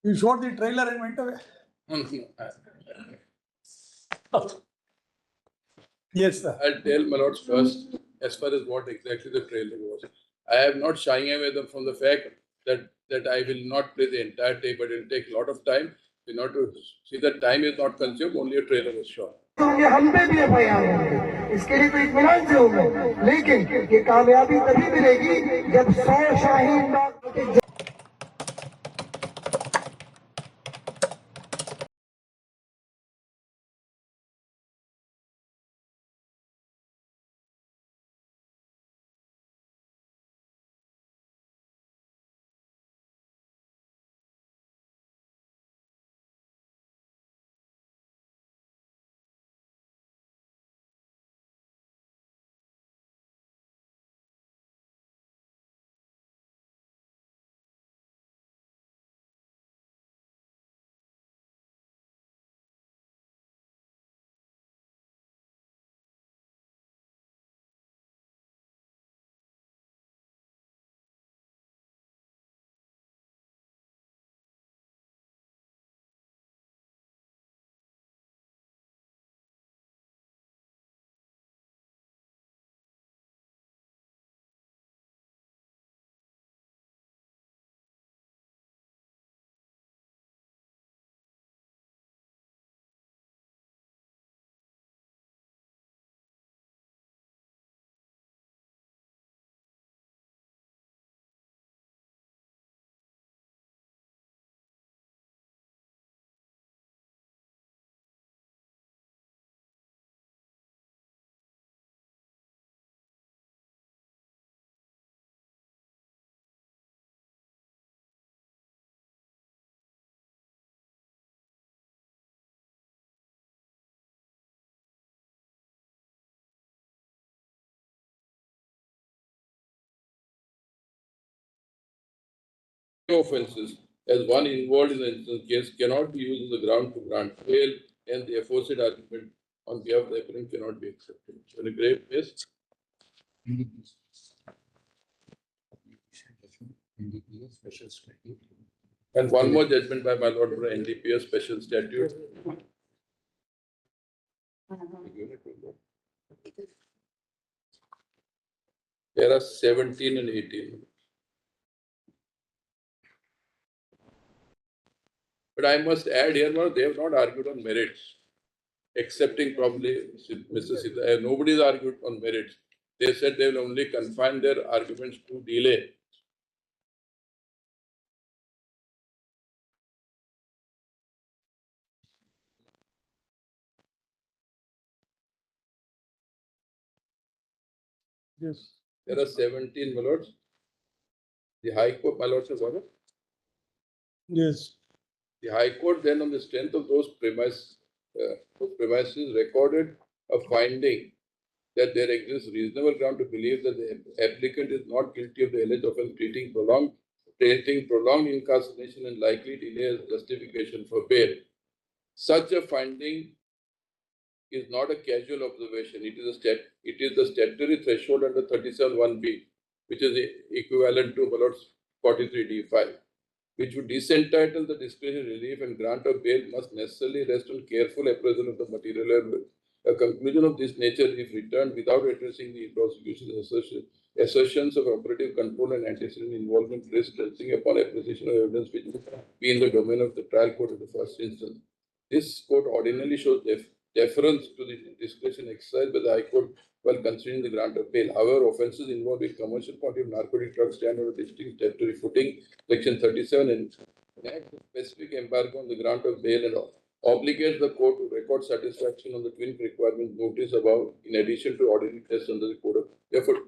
You showed the trailer and went away. Yes, sir. I'll tell my lords first, as far as what exactly the trailer was. I am not shying away from the fact that I will not play the entire tape, but it will take a lot of time. In order to see that time is not consumed, only a trailer was shot. हम पे भी FIR होंगे, इसके लिए तो इत्मीनान से होंगे, लेकिन ये कामयाबी तभी मिलेगी जब 100 Shaheen Bagh Offences, as one involved in the instance case, cannot be used as a ground to grant bail, and the aforesaid argument on behalf of the appellant cannot be accepted. In a grave case, and one more judgment by my lord for NDPS special statute. There are 17 and 18. But I must add here, no, they have not argued on merits, excepting probably Mr. Sita. Nobody has argued on merits. They said they will only confine their arguments to delay. Yes. There are 17 my lords. The High Court, my lords, has ordered. Yes. The High Court then, on the strength of those premises, recorded a finding that there exists reasonable ground to believe that the applicant is not guilty of the alleged offence, treating prolonged incarceration and likely delay as justification for bail. Such a finding is not a casual observation. It is the statutory threshold under 37(1)(b), which is equivalent to 43(d)(5), which would disentitle the discretionary relief and grant of bail must necessarily rest on careful appraisal of the material evidence. A conclusion of this nature, if returned without addressing the prosecution's assertions of operative control and antecedent involvement, risk resting upon appreciation of evidence which would be in the domain of the trial court in the first instance. This court ordinarily shows deference to the discretion exercised by the High Court while considering the grant of bail. However, offences involved in commercial quantity of narcotic drugs stand on a distinct statutory footing. Section 37 enacts a specific embargo on the grant of bail and obligates the court to record satisfaction on the twin requirements noticed above, in addition to ordinary tests under the Code of. Therefore,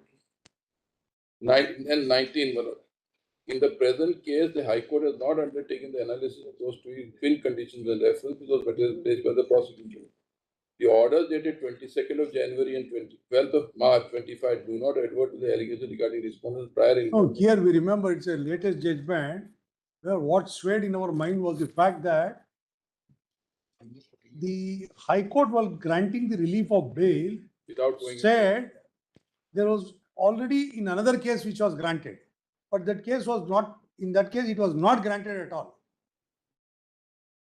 19. In the present case, the High Court has not undertaken the analysis of those twin conditions and reference to those materials placed by the prosecution. The orders dated 22nd of January and 12th of March 25 do not advert to the allegation regarding respondents' prior. No, here we remember it's a latest judgment where what swayed in our mind was the fact that the High Court, while granting the relief of bail, Without going said there was already in another case which was granted, but that case was not, in that case it was not granted at all.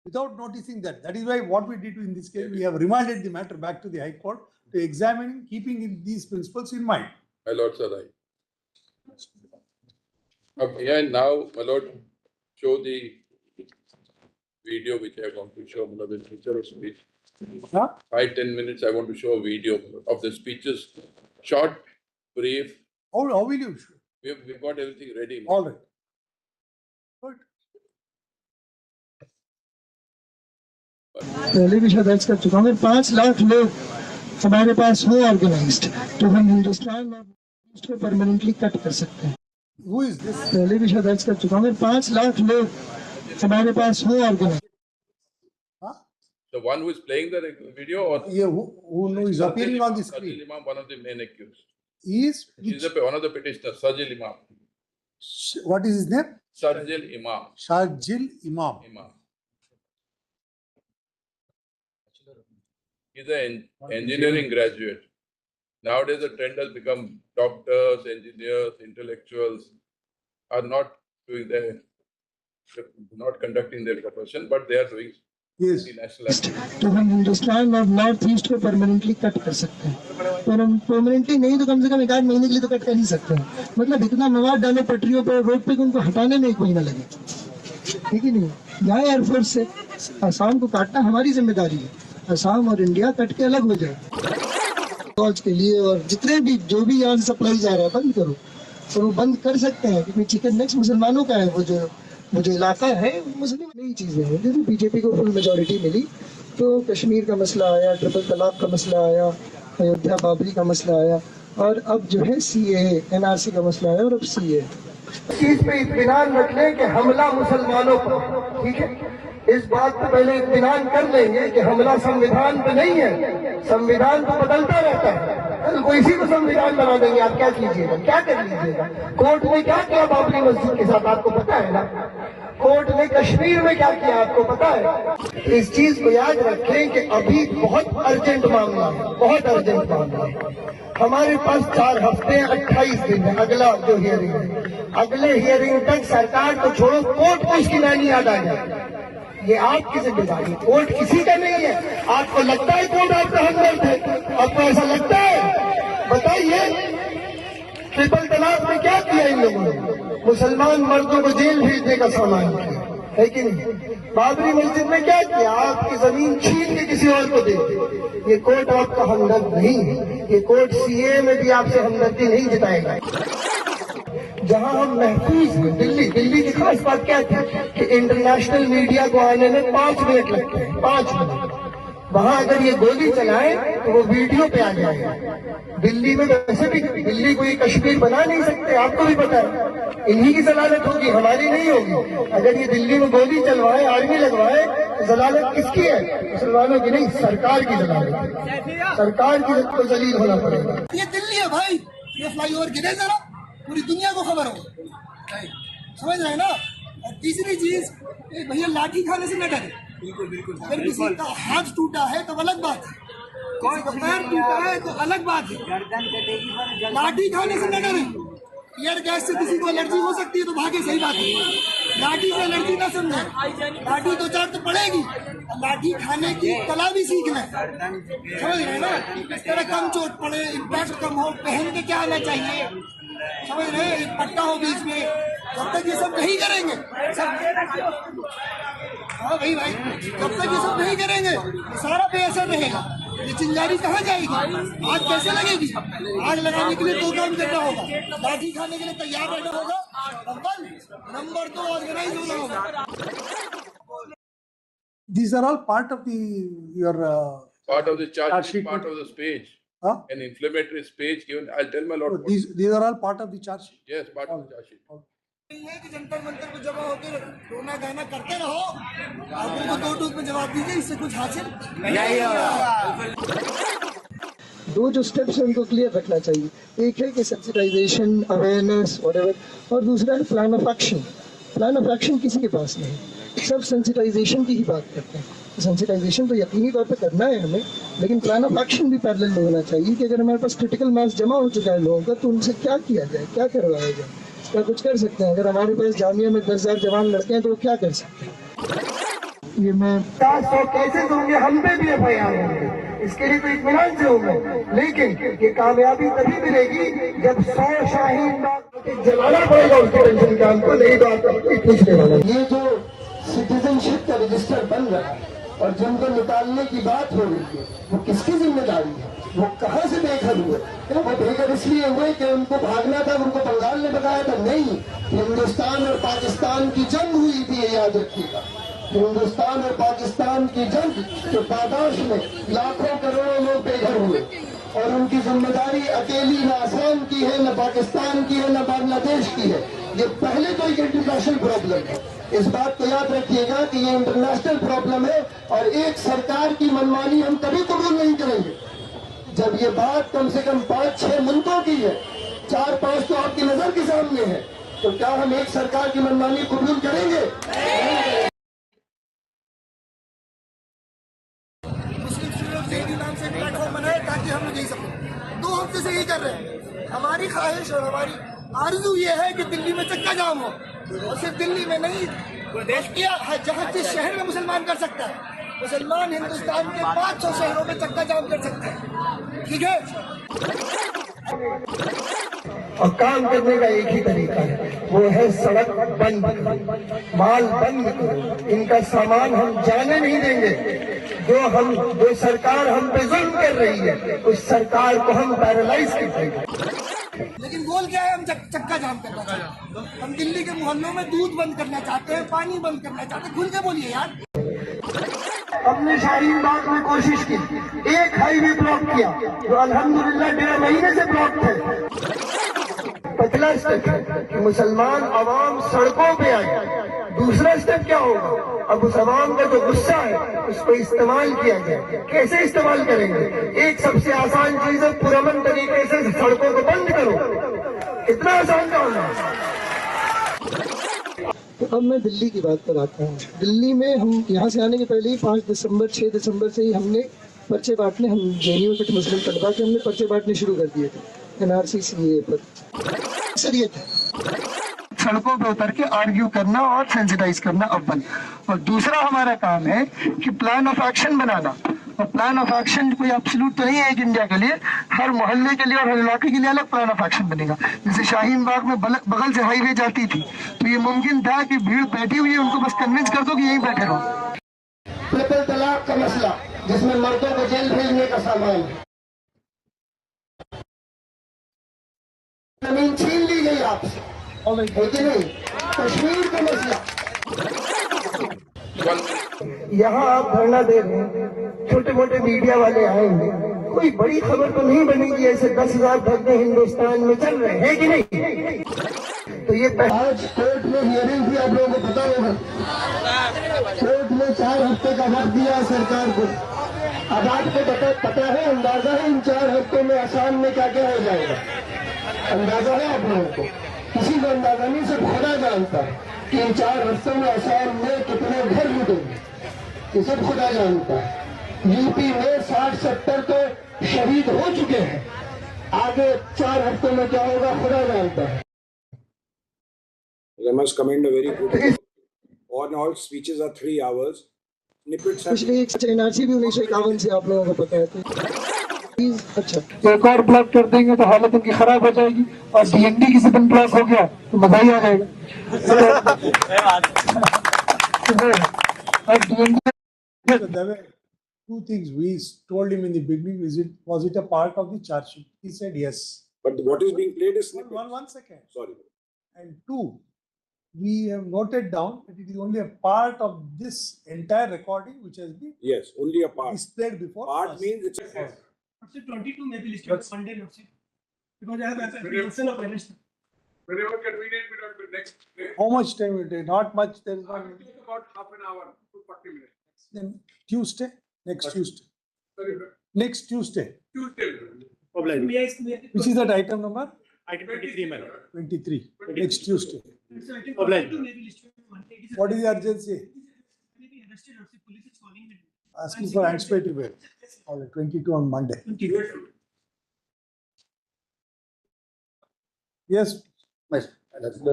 without noticing that. That is why what we did in this case, we have remanded the matter back to the High Court to examine, keeping these principles in mind. My lords are right. Okay, and now, my lord, show the video which I want to show, the nature of speech. Huh? 5-10 minutes, I want to show a video of the speeches, short, brief. How will you show? We've got everything ready. All right. Good. पहले भी दर्ज कर चुका हूँ। 5 लाख लोग हमारे पास हो organised, तो हम हिंदुस्तान में इसको परमानेंटली कट कर सकते हैं। Who is this? पहले भी दर्ज कर चुका हूँ। 5 लाख लोग हमारे पास हो organised. Huh? The one who is playing the video, or Yeah, who is appearing on the screen? Sharjeel Imam, one of the main accused. Is He's one of the petitioners, Sharjeel Imam. what is his name? Sharjeel Imam. Sharjeel Imam. He's an engineering graduate. Nowadays, the trend has become doctors, engineers, intellectuals are not conducting their profession, but they are doing Yes. the national activity. तो हम हिंदुस्तान और north east को permanently cut कर सकते हैं। पर हम permanently नहीं तो कम से कम 1 महीने के लिए तो कट कर ही सकते हैं। मतलब इतना मवाद डाले पटरियों पर, रोड पे, उनको हटाने में 1 महीना लगे, ठीक है नहीं? यहाँ एयरफोर्स से असम को काटना हमारी जिम्मेदारी है। असम और इंडिया कट के अलग हो जाए फौज के लिए, और जितने भी जो भी यहाँ सप्लाई जा रहा है बंद करो, और वो बंद कर सकते हैं क्योंकि चिकन नेक्स्ट मुसलमानों का है। वो जो इलाका है मुस्लिम नई चीजें हैं। जब बीजेपी को फुल मेजोरिटी मिली तो कश्मीर का मसला आया, ट्रिपल तलाक का मसला आया, अयोध्या बाबरी का मसला आया, और अब जो है सीए एनआरसी का मसला आया, और अब सीए। चीज पे इत्मीनान रख लें कि हमला मुसलमानों पर, ठीक है? इस बात पे पहले इत्मीनान कर लेंगे कि हमला संविधान पे नहीं है। संविधान तो बदलता रहता है, कल को इसी को संविधान बना देंगे। आप क्या कीजिएगा, क्या कर लीजिएगा? कोर्ट ने क्या किया बाबरी मस्जिद के साथ, आपको पता है ना? कोर्ट ने कश्मीर में क्या किया, आपको पता है? इस चीज को याद रखें कि अभी बहुत अर्जेंट मामला है, बहुत अर्जेंट मामला है। हमारे पास 4 हफ्ते 28 दिन है अगला जो हियरिंग है। अगले हियरिंग तक सरकार को छोड़ो, कोर्ट को इसकी नानी याद आ जाए। ये आपकी जिम्मेदारी, कोर्ट किसी का नहीं है। आपको लगता है कोर्ट आपका हमदर्द है? आपको ऐसा लगता है? बताइए, ट्रिपल तलाक में क्या किया इन लोगों ने? मुसलमान मर्दों को जेल भेजने का सामान किया है कि नहीं? बाबरी मस्जिद में क्या किया? आपकी जमीन छीन के किसी और को दे दी। ये कोर्ट आपका हमदर्द नहीं है। ये कोर्ट सीए में भी आपसे हमदर्दी नहीं जताएगा। जहां हम महफूज हैं, दिल्ली की खास बात क्या थी कि इंटरनेशनल मीडिया को आने में 5 मिनट लगते हैं, 5 मिनट। वहां अगर ये गोली चलाए तो वो वीडियो पे आ जाएगा। दिल्ली में वैसे भी दिल्ली को ये कश्मीर बना नहीं सकते, आपको भी पता है। इन्हीं की जलालत होगी, हमारी नहीं होगी। अगर ये दिल्ली में गोली चलवाए, आर्मी लगवाए, तो जलालत किसकी है? मुसलमानों की नहीं, सरकार की जलालत है। सरकार की को जलील होना पड़ेगा। ये दिल्ली है भाई, ये फ्लाईओवर गिरे जरा, पूरी दुनिया को खबर हो, समझ रहे हैं ना? और तीसरी चीज, भैया लाठी खाने से न डरे। बिल्कुल। अगर किसी का हाथ टूटा है तो अलग बात है, किसी का पैर टूटा है तो अलग बात है। लाठी खाने से न डरे। ईयर गैस से किसी को एलर्जी हो सकती है तो भागे, सही बात है। लाठी से एलर्जी ना समझे, लाठी 2-4 तो पड़ेगी, लाठी खाने की कला भी सीख लें, समझ रहे हैं ना? इस तरह कम चोट पड़े, इम्पैक्ट कम हो, पहन के क्या आना चाहिए, समझ रहे हैं? एक पट्टा हो बीच में। जब तक ये सब नहीं करेंगे, हाँ भाई, जब तक ये सब नहीं करेंगे सारा बेअसर रहेगा। ये चिंगारी कहाँ जाएगी? आग कैसे लगेगी? आग लगाने के लिए 2 काम करना होगा, लाठी खाने के लिए तैयार रहना होगा, नंबर 2 ऑर्गेनाइज होना होगा। These are all part of your Part of the charge sheet, sheet. part of the speech. Huh? An inflammatory speech given. I'll tell my lord. So these are all part of the charge sheet. Yes, part of the charge sheet. नहीं है कि जंतर मंतर पे जमा होकर रोना गाना करते रहो, आप उनको 2 टूक में जवाब दीजिए, इससे कुछ हासिल नहीं होगा। 2 जो स्टेप्स हैं उनको क्लियर रखना चाहिए। एक है कि सेंसिटाइजेशन, अवेयरनेस, व्हाटएवर, और दूसरा है plan of action. Plan of action किसी के पास नहीं, सब सेंसिटाइजेशन की ही बात करते हैं। सेंसिटाइजेशन तो यकीनी तौर पे करना है हमें, लेकिन प्लान ऑफ एक्शन भी पैरेलल में होना चाहिए कि अगर हमारे पास क्रिटिकल मास जमा हो चुका है लोगों का, तो उनसे क्या किया जाए, क्या करवाया जाए, क्या कुछ कर सकते हैं। अगर हमारे पास जामिया में 10,000 जवान लड़के हैं तो वो क्या कर सकते हैं? ये मैं 400 केसेस होंगे, हम पे भी FIR होंगे, इसके लिए तो इत्मीनान से होगा। लेकिन ये कामयाबी तभी मिलेगी जब 100 शाहीन बाग जलाना पड़ेगा उसके टेंशन कैंप को, नहीं तो आपको कुछ नहीं होगा। ये जो सिटीजनशिप का रजिस्टर बन रहा है और जिनको निकालने की बात हो रही है, वो किसकी जिम्मेदारी है? वो कहाँ से बेघर हुए? क्या वो बेघर इसलिए हुए कि उनको भागना था, उनको बंगाल ने भगाया था? नहीं, हिंदुस्तान और पाकिस्तान की जंग हुई थी, ये याद रखिएगा। हिंदुस्तान और पाकिस्तान की जंग के पादाश में लाखों करोड़ों लोग बेघर हुए और उनकी जिम्मेदारी अकेली न आसाम की है, न पाकिस्तान की है, न बांग्लादेश की है। ये पहले तो एक इंटरनेशनल प्रॉब्लम है, इस बात को याद रखिएगा कि ये इंटरनेशनल प्रॉब्लम है। और एक सरकार की मनमानी हम कभी कबूल नहीं करेंगे। जब ये बात कम से कम 5-6 मुल्कों की है, 4-5 तो आपकी नजर के सामने है, तो क्या हम एक सरकार की मनमानी कबूल करेंगे? मुस्लिम स्टूडेंट नाम से प्लेटफॉर्म बनाए ताकि हम लोग यही सब 2 हफ्ते से यही कर रहे हैं। हमारी ख्वाहिश और हमारी आरज़ू ये है कि दिल्ली में चक्का जाम हो, और सिर्फ दिल्ली में नहीं, देश किया जहाँ जिस शहर में मुसलमान कर सकता है, मुसलमान हिंदुस्तान के 500 शहरों में चक्का जाम कर सकते हैं। ठीक है, और काम करने का एक ही तरीका है, वो है सड़क बंद करो, माल बंद करो, इनका सामान हम जाने नहीं देंगे। जो सरकार हम पे जुल्म कर रही है, उस सरकार को हम पैरालाइज कर देंगे। लेकिन गोल क्या है? हम चक्का जाम करना चाहते हैं। हम दिल्ली के मोहल्लों में दूध बंद करना चाहते हैं, पानी बंद करना चाहते हैं। खुल के बोलिए यार। हमने शाहीन बाग में कोशिश की, एक हाईवे ब्लॉक किया जो अल्हम्दुलिल्लाह 1.5 महीने से ब्लॉक थे। पहला स्टेप है कि मुसलमान अवाम सड़कों पे आए। दूसरा स्टेप क्या होगा? अब उस अवाम का जो गुस्सा है उसको इस्तेमाल किया जाए। कैसे इस्तेमाल करेंगे? एक सबसे आसान चीज है, पुरअमन तरीके से सड़कों को बंद करो। इतना आसान काम है। तो अब मैं दिल्ली की बात पर आता हूँ। दिल्ली में हम यहाँ से आने के पहले ही 5 दिसंबर 6 दिसंबर से ही हमने पर्चे बांटने, हम JNU के मुस्लिम तलबा के हमने पर्चे बांटने शुरू कर दिए थे NRC CAA पर। अक्सरियत है सड़कों पे उतर के आर्ग्यू करना और सेंसिटाइज करना अव्वल, और दूसरा हमारा काम है कि प्लान ऑफ एक्शन बनाना। और प्लान ऑफ एक्शन कोई एब्सोल्यूट तो नहीं है एक इंडिया के लिए, हर मोहल्ले के लिए और हर इलाके के लिए अलग प्लान ऑफ एक्शन बनेगा। जैसे शाहीन बाग में बगल से हाईवे जाती थी, तो ये मुमकिन था कि भीड़ बैठी हुई है, उनको बस कन्विंस कर दो कि यहीं बैठे रहो। ट्रिपल तलाक का मसला, जिसमें मर्दों को जेल भेजने का सामान, जमीन छीन ली गई आपसे, है कि नहीं? कश्मीर का मसला, यहाँ आप धरना दे रहे हैं, छोटे मोटे मीडिया वाले आएंगे, कोई बड़ी खबर तो नहीं बनेगी। ऐसे 10,000 धरने हिंदुस्तान में चल रहे हैं कि नहीं? तो ये आज कोर्ट में हियरिंग थी, आप लोगों को पता होगा। कोर्ट ने 4 हफ्ते का वक्त दिया सरकार को। अब आपको पता है, अंदाजा है इन 4 हफ्तों में आसाम में क्या क्या हो जाएगा? अंदाजा है आप लोगों को? किसी को अंदाजा नहीं, सिर्फ खुदा जानता है कि इन 4 हफ्तों में आसाम में कितने घर लूटेंगे, ये सब खुदा जानता है। यूपी में 60-70 तो शहीद हो चुके हैं, आगे 4 हफ्तों में क्या होगा खुदा जानता है। I must commend a very good job. On all speeches are 3 hours. Snippets are पिछले एक NRC भी 1951 से आप लोगों को पता है। तो अच्छा, एक और ब्लॉक कर देंगे तो हालत उनकी खराब हो जाएगी, और DND किसी दिन ब्लॉक हो गया तो मजा ही आ जाएगा। और DND 2 things we told him in the beginning. Was it a part of the charge sheet? He said yes. but what is being played is snippets. One second. Sorry. And 2, we have noted down that it is only a part of this entire recording which has been Yes, only a part. displayed before Part us. means it's Option 22 may be listed as Monday option. Because I have apprehension of arrest. Whenever convenient, we don't do next day. How much time will it take? Not much. There is one. Take about half an hour to 40 minutes. Then Tuesday, next Tuesday, Sorry, next Tuesday. Tuesday. Which is that item number? Item 23 man. 23. Next Tuesday. So item 22 may be listed as Monday. It is What is the urgency? may be arrested or the police is calling him. Asking for anticipatory bail. All right, 22 on Monday. 22. Yes. that's the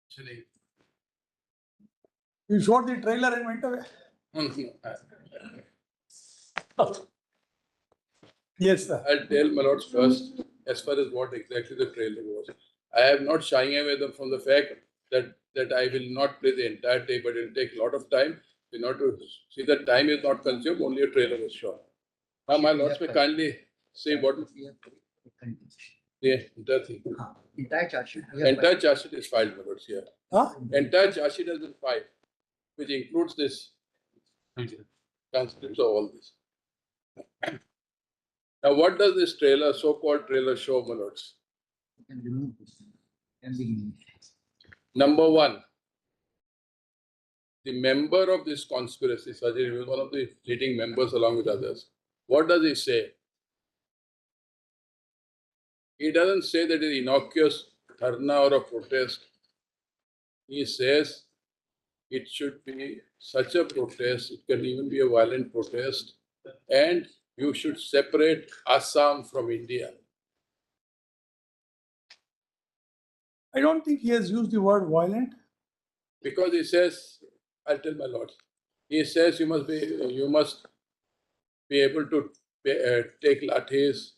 Actually, You showed the trailer and went away. Yes, sir. I'll tell my lords first, as far as what exactly the trailer was. I am not shying away from the fact that I will not play the entire tape, but it will take a lot of time. In order to see that time is not consumed, only a trailer was shown. Now, my lords may kindly say what the entire thing. Entire charge sheet. Entire charge sheet is filed, my lords, here. Huh? Entire charge sheet has been filed, which includes this transcripts of all this. Now, what does this trailer, so-called trailer, show, my lords? Can remove this. Can be removed. Number one, the member of this conspiracy, Sharjeel Imam, one of the leading members along with others. What does he say? He doesn't say that it is innocuous dharna or a protest. He says it should be such a protest, it can even be a violent protest, and you should separate Assam from India. I don't think he has used the word violent. Because he says, I'll tell my lords, he says you must be able to take lathis,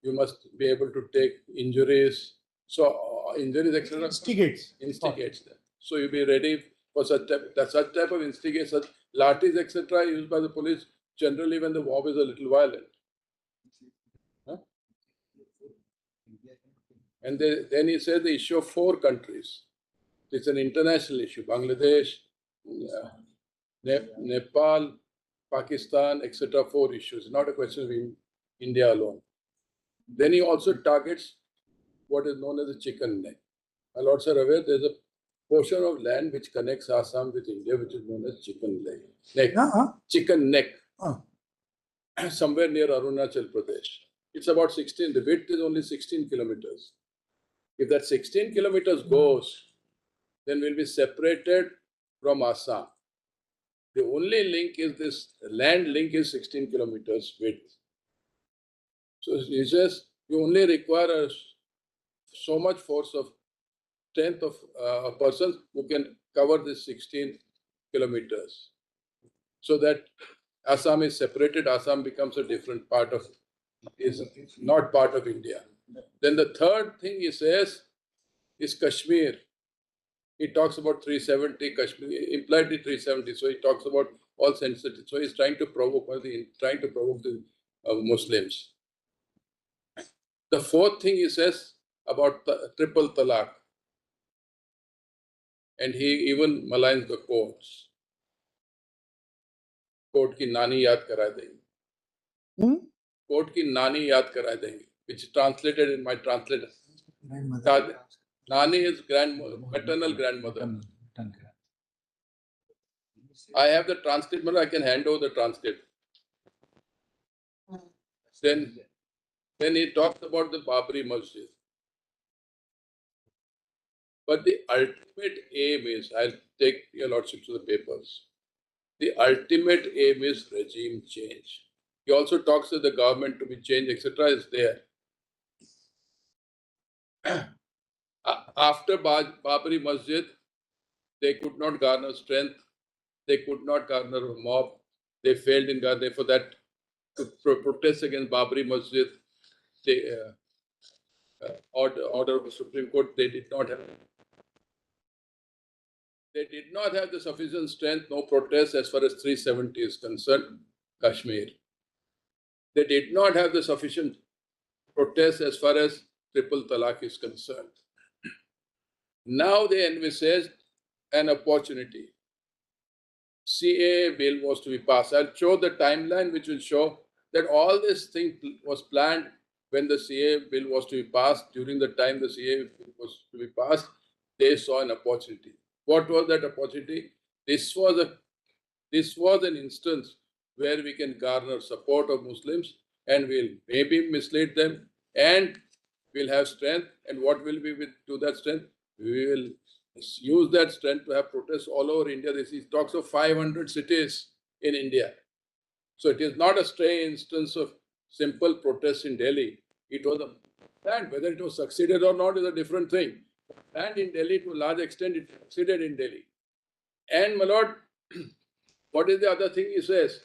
you must be able to take injuries. So injuries, etc. Instigates them. So you be ready for such type of instigate, such lathis, etc. used by the police generally when the mob is a little violent. Huh? And then he said the issue of 4 countries. It's an international issue. Bangladesh, Nepal, Pakistan, etc. 4 issues. Not a question of India alone. Then he also targets what is known as the chicken neck. My lords are aware there's a portion of land which connects Assam with India, which is known as chicken neck. Chicken neck. Somewhere near Arunachal Pradesh. It's about 16. The width is only 16 kilometers. If that 16 kilometers goes, then we'll be separated from Assam. The only link is this land link is 16 kilometers width. So he says you only require so much force of strength of a person who can cover this 16 kilometers. So that Assam is separated, Assam becomes a different part of, is not part of India. Then the third thing he says is Kashmir. He talks about 370 Kashmir, impliedly 370. So he talks about all sensitive. So he's trying to provoke the Muslims. The fourth thing he says about triple talaq. And he even maligns the courts. Court ki nani yaad kara denge. Court ki nani yaad kara denge, which is translated in my translator. Nani is maternal grandmother. I have the transcript, but I can hand over the transcript. Then he talks about the Babri Masjid. But the ultimate aim is, I'll take your lordship to the papers. The ultimate aim is regime change. He also talks that the government to be changed, etc. is there. After Babri Masjid, they could not garner strength. They could not garner a mob. They failed in garner. For that, to protest against Babri Masjid, the order of the Supreme Court, they did not have. They did not have the sufficient strength, no protest as far as 370 is concerned, Kashmir. They did not have the sufficient protest as far as triple talaq is concerned. Now they envisaged an opportunity. CAA bill was to be passed. I'll show the timeline which will show that all this thing was planned when the CAA bill was to be passed. During the time the CAA bill was to be passed, they saw an opportunity. What was that opportunity? This was an instance where we can garner support of Muslims and we'll maybe mislead them and we'll have strength. And what will we do that strength? We will use that strength to have protests all over India. He talks of 500 cities in India. So it is not a stray instance of simple protest in Delhi. It was a plan. Whether it was succeeded or not is a different thing. planned in Delhi to a large extent, it succeeded in Delhi. And my lord, what is the other thing he says?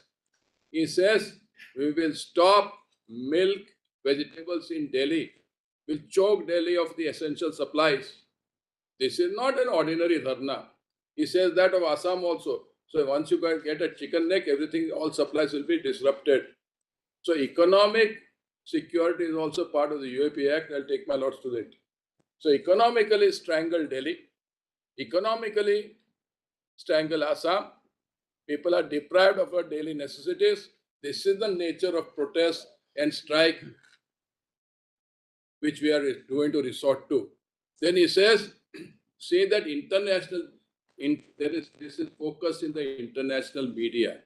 He says, we will stop milk, vegetables in Delhi. We'll choke Delhi of the essential supplies. This is not an ordinary dharna. He says that of Assam also. So once you get a chicken neck, everything, all supplies will be disrupted. So economic security is also part of the UAPA Act. I'll take my lords to that. So economically strangle Delhi, economically strangle Assam. People are deprived of our daily necessities. This is the nature of protest and strike which we are going to resort to. Then he says, say that this is focused in the international media.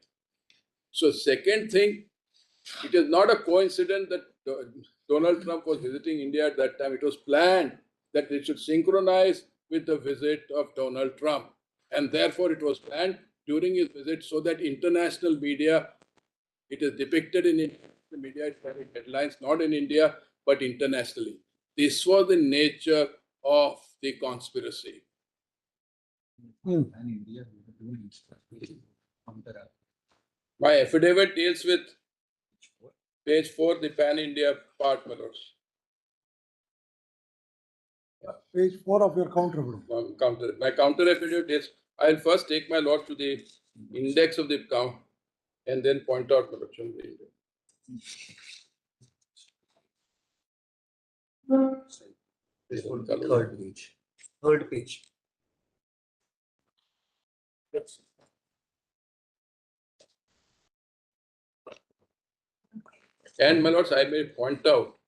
So second thing, it is not a coincidence that Donald Trump was visiting India at that time. It was planned that it should synchronize with the visit of Donald Trump. And therefore it was planned during his visit so that international media, it is depicted in the media, it's carrying headlines, not in India, but internationally. This was the nature of the conspiracy. And India, we will do it. Counter up. My affidavit deals with page 4, the pan-India part, my lords. Page 4 of your counter. My counter affidavit is, I'll first take my lord to the index of the count and then point out my lords on the index. Third page. Third page. And my lords, I may point out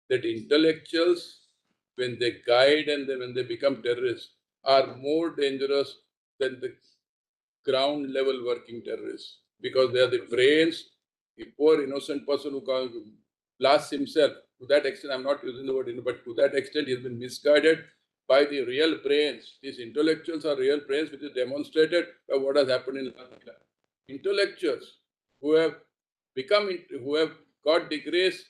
that intellectuals, when they guide and then when they become terrorists, are more dangerous than the ground level working terrorists, because they are the brains, the poor innocent person who blasts himself. To that extent, I'm not using the word, but to that extent, he has been misguided by the real brains. These intellectuals are real brains, which is demonstrated by what has happened in London. Intellectuals who have who have got degrees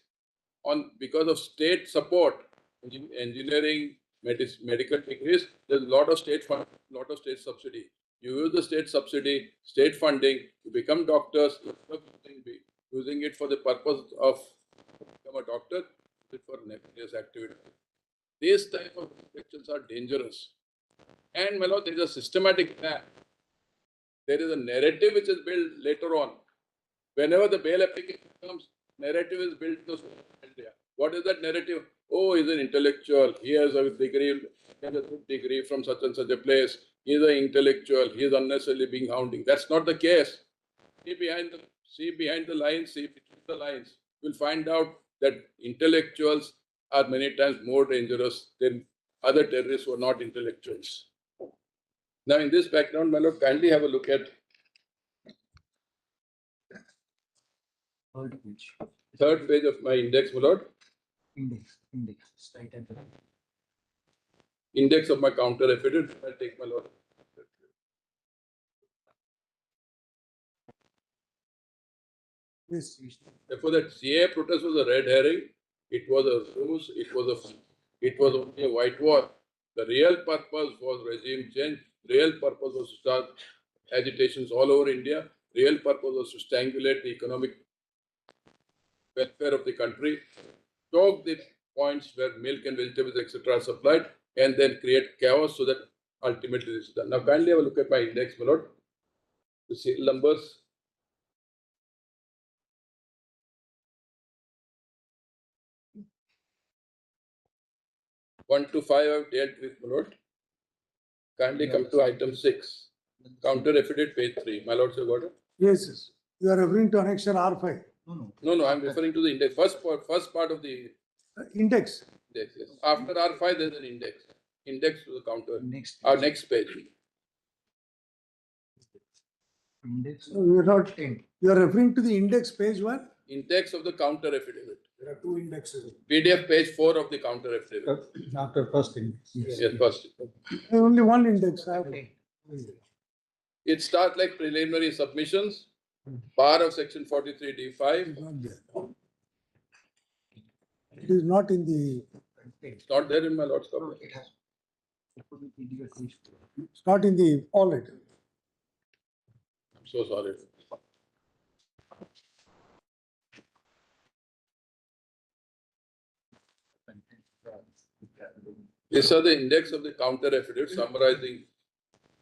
because of state support, engineering, medical degrees. There's a lot of state fund, lot of state subsidy. You use the state subsidy, state funding, you become doctors, using it for the purpose of become a doctor, it for nefarious activity. These type of intellectuals are dangerous. And my lord, there is a systematic plan. There is a narrative which is built later on. Whenever the bail application comes, narrative is built in India. What is that narrative? Oh, he's an intellectual. He has a degree, he has a good degree from such and such a place. He's an intellectual. He is unnecessarily being hounding. That's not the case. See behind the lines, see between the lines. You'll find out that intellectuals are many times more dangerous than other terrorists who are not intellectuals. Now, in this background, my lord, kindly have a look at Third page. third page of my index, my lord. Index. Straight at the Index of my counter affidavit. I'll take my lord. Yes. Therefore, that CA protest was a red herring. It was a ruse. It was only a whitewash. The real purpose was regime change. Real purpose was to start agitations all over India. Real purpose was to strangulate the economic welfare of the country, choke the points where milk and vegetables, etc. are supplied, and then create chaos so that ultimately this is done. Now, kindly have a look at my index, my lord. The serial numbers. One to 5 I've dealt with, my lord. Kindly come to item 6. Counter affidavit, page 3. My lord, you got it? Yes, yes. You are referring to annexure R5. No, I'm referring to the index. First part of the Index. index. Yes. After R5, there's an index. Index to the counter. next. Our next page. Index. No, you are not. End. You are referring to the index page 1. Index of the counter affidavit. There are two indexes. PDF page 4 of the counter affidavit. After first index. Yes, first. Only one index. I have. It starts like preliminary submissions, bar of section 43D5. Not there. It is not in the. It's not there in my lord's copy. It has. It's not in the, all right. I'm so sorry. These are the index of the counter affidavit summarizing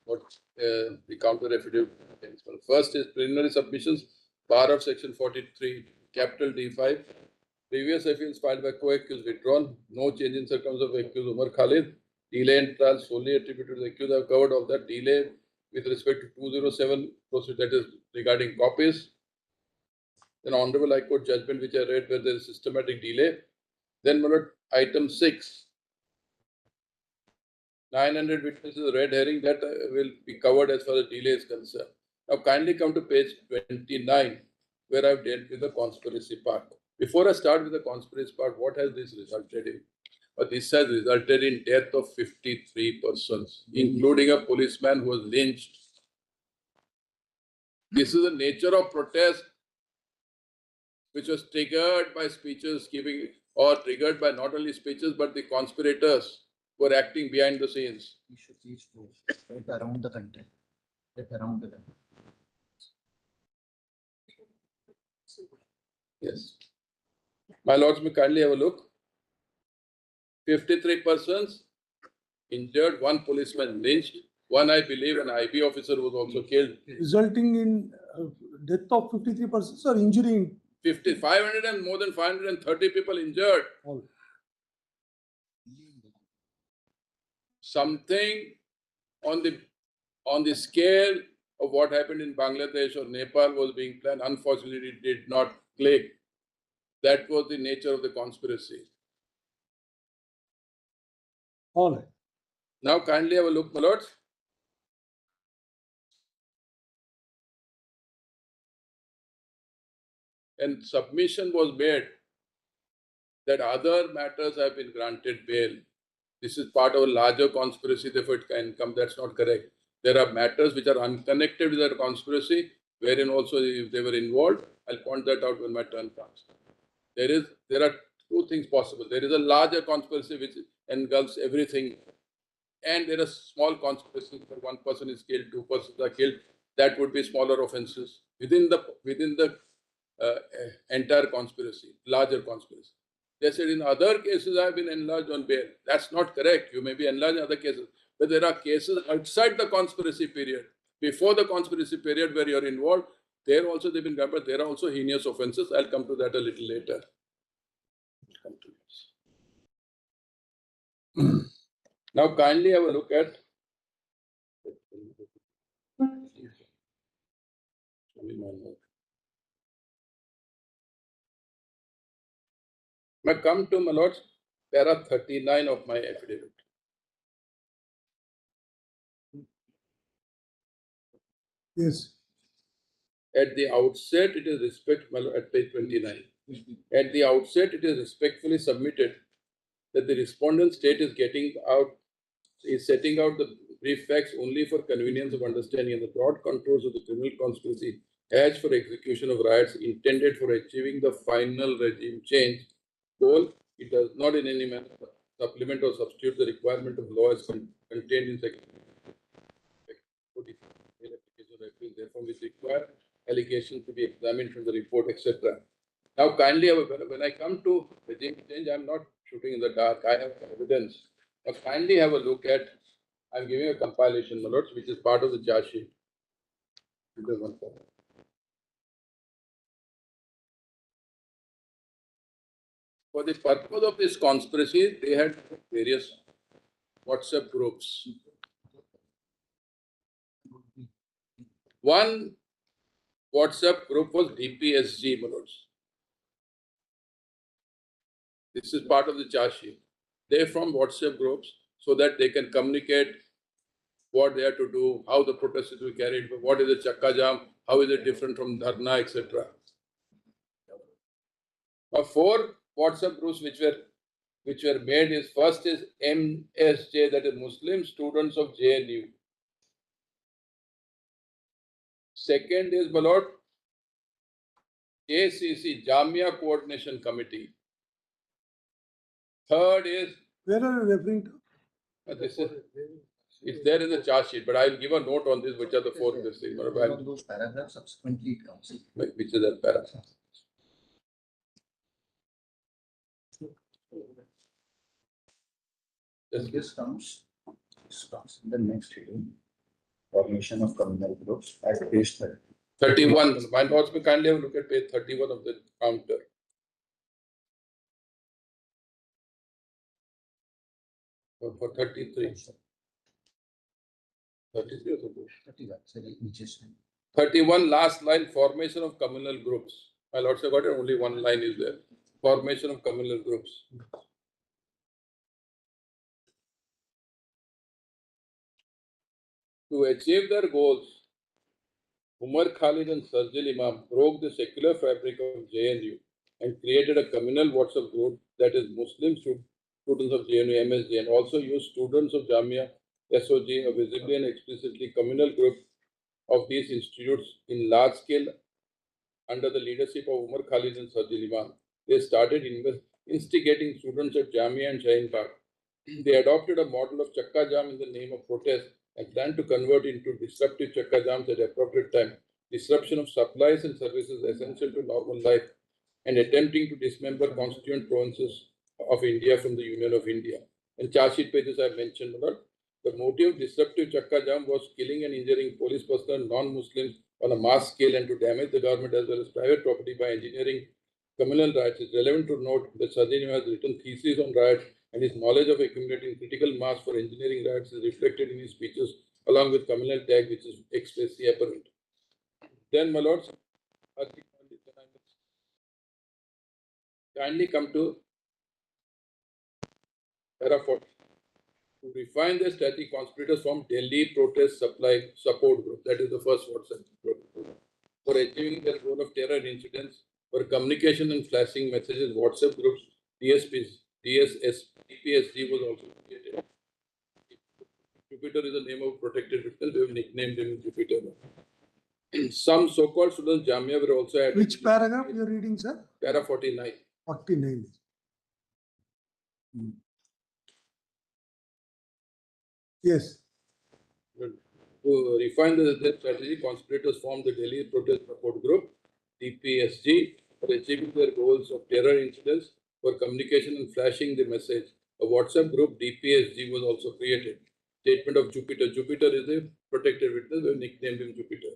what the counter affidavit contains. First is preliminary submissions, bar of section 43, capital D5. Previous appeals filed by co-accused withdrawn. No change in circumstances of accused Umar Khalid. Delay in trial solely attributed to the accused. I have covered all that. Delay with respect to 207 procedure, that is regarding copies. Then Honorable High Court judgment which I read where there is systematic delay. Then item 6. 900 witnesses, red herring, that will be covered as far as delay is concerned. Now kindly come to page 29 where I've dealt with the conspiracy part. Before I start with the conspiracy part, what has this resulted in? This has resulted in death of 53 persons, including a policeman who was lynched. This is the nature of protest which was triggered by speeches giving, or triggered by not only speeches but the conspirators who were acting behind the scenes. We should teach to get around the content. Get around the content. Yes. My lords, may kindly have a look. 53 persons injured, one policeman lynched, one, I believe, an IB officer was also killed. Resulting in death of 53 persons or injury in 500 and more than 530 people injured. all. Something on the scale of what happened in Bangladesh or Nepal was being planned. Unfortunately, it did not click. That was the nature of the conspiracy. All right. Now, kindly have a look, my lords. And submission was made that other matters have been granted bail. This is part of a larger conspiracy, therefore it can come. That's not correct. There are matters which are unconnected with that conspiracy, wherein also if they were involved. I'll point that out when my turn comes. There are two things possible. There is a larger conspiracy which engulfs everything, and there are small conspiracies where one person is killed, two persons are killed. That would be smaller offenses within the entire conspiracy, larger conspiracy. They said in other cases I have been enlarged on bail. That's not correct. You may be enlarged in other cases, but there are cases outside the conspiracy period, before the conspiracy period where you are involved. There also they've been granted. There are also heinous offenses. I'll come to that a little later. Now kindly have a look at I come to, my lords, para 39 of my affidavit. Yes. At the outset, it is at page 29. At the outset, it is respectfully submitted that the respondent state is setting out the brief facts only for convenience of understanding and the broad contours of the criminal conspiracy as for execution of riots intended for achieving the final regime change goal. It does not in any manner supplement or substitute the requirement of law as contained in section 40. Therefore, which require allegations to be examined from the report, etc. Now, kindly, when I come to regime change, I'm not shooting in the dark. I have evidence. Now, kindly have a look at, I'm giving a compilation, my lords, which is part of the charge sheet. For the purpose of this conspiracy, they had various WhatsApp groups. One WhatsApp group was DPSG, my lords. This is part of the charge sheet. They form WhatsApp groups so that they can communicate what they have to do, how the protest is to be carried, what is the chakka jam, how is it different from dharna, etc. Now, 4 WhatsApp groups which were made is, first is MSJ, that is Muslim Students of JNU. Second is, my lord, JCC, Jamia Coordination Committee. Third is, Where are you referring to? This is, it's there in the charge sheet, but I'll give a note on this, which are the four this thing. But All of those paragraphs subsequently it comes. which is that paragraph? And this comes in the next heading, formation of communal groups at page 30. 31. My lords, may kindly have a look at page 31 of the counter. For 33. 33 or something. 31, so नीचे से. 31, last line, formation of communal groups. My lords have got it, only one line is there. Formation of communal groups. To achieve their goals, Umar Khalid and Sharjeel Imam broke the secular fabric of JNU and created a communal WhatsApp group that is Muslim students of JNU, MSJ, and also used students of Jamia, SOG, a visibly and explicitly communal group of these institutes in large scale under the leadership of Umar Khalid and Sharjeel Imam. They started instigating students at Jamia and Shaheen Bagh. They adopted a model of Chakka Jam in the name of protest and planned to convert into disruptive Chakka Jams at appropriate time, disruption of supplies and services essential to normal life, and attempting to dismember constituent provinces of India from the Union of India. In charge sheet pages I mentioned about, the motive of disruptive Chakka Jam was killing and injuring police personnel, non-Muslims on a mass scale and to damage the government as well as private property by engineering communal riots. It's relevant to note that Sharjeel Imam has written theses on riots, and his knowledge of accumulating critical mass for engineering riots is reflected in his speeches along with communal tag, which is expressly apparent. Then, my lords, kindly come to para 40. To refine the strategy, conspirators from Delhi Protest Supply Support Group, that is the first WhatsApp group, for achieving their goal of terror incidents, for communication and flashing messages, WhatsApp groups, DPSG was also created. Jupiter is the name of protected witness. We have nicknamed him Jupiter. Some so-called students Jamia were also added. Which paragraph you are reading, sir? Para 49. 49. Yes. To refine the strategy, conspirators formed the Delhi Protest Support Group, DPSG, for achieving their goals of terror incidents, for communication and flashing the message. A WhatsApp group, DPSG, was also created. Statement of Jupiter. Jupiter is a protected witness. We have nicknamed him Jupiter.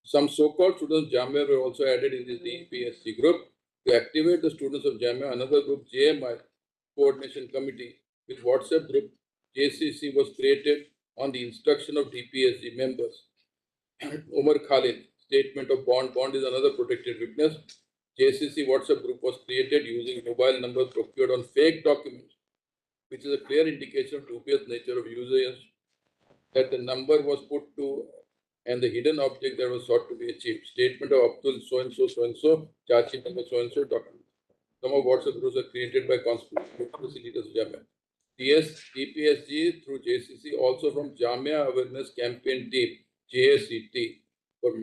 Some so-called students Jamia were also added in this DPSG group. To activate the students of Jamia, another group, JMI, Coordination Committee, with WhatsApp group, JCC, was created on the instruction of DPSG members. Umar Khalid, statement of bond. Bond is another protected witness. JCC WhatsApp group was created using mobile numbers procured on fake documents, which is a clear indication of dubious nature of users, that the number was put to and the hidden object that was sought to be achieved. Statement of Abdul so-and-so, charge sheet number so-and-so document. Some of WhatsApp groups are created by conspiracy leaders of Jamia. DPSG through JCC, also from Jamia Awareness Campaign Team, JACT, for